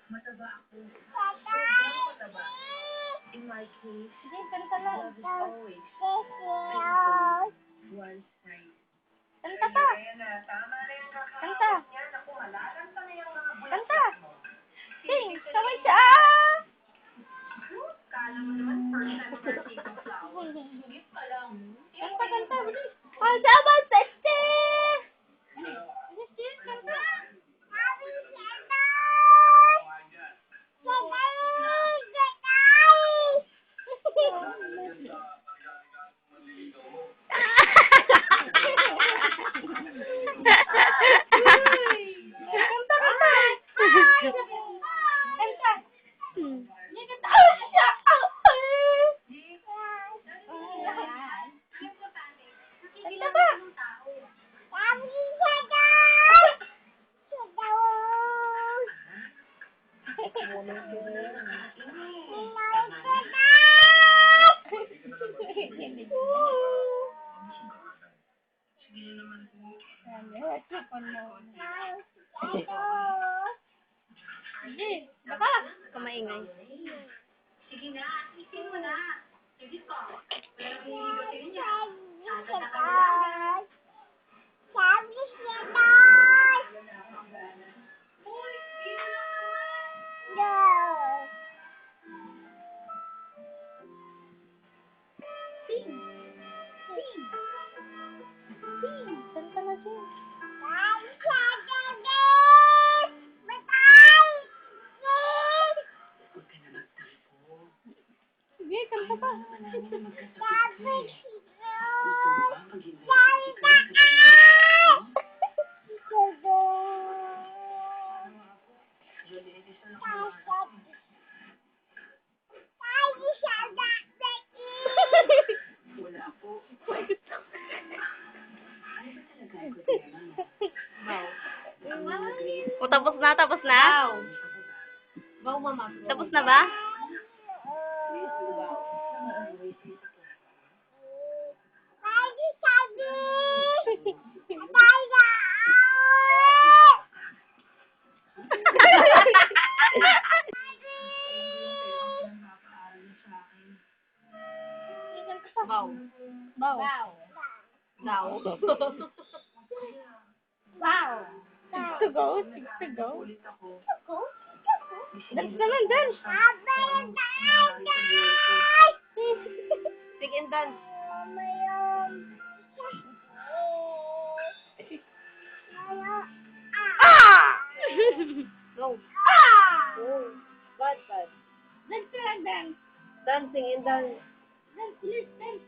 Mataba ako. Sobrang mataba. In my case, love is always one side. Kanta pa. Kanta. Kanta. Sing. Sabay siya. Kala mo naman first time birthday ko flower. Hindi pa lang. Kanta, kanta. Oh, sabay sa sting. Kanta. Sige naman po. Sige, baka kumaingay. Sige na, isin mo na. Sige po. Pero hihigutin niya. Agad na kanila. Uy, sige na. Kanta na siya. Huwag ka na magtampo. Sige, kanta pa. Gusto mo ba maghintay sa chicken? Juliet, isa lang kumakas. Wala po. Ano ba talaga ang problema mo? O, tapos na, tapos na? Wow, mama. Tapos na ba? Wow. Wow. Wow. Wow. Six to go, six to go. Ulit ako. Dance naman, dance. Sing and dance. Ah! Go. Ah! Bad. Dance na lang, dance. Dancing and dance. Dance, please, dance.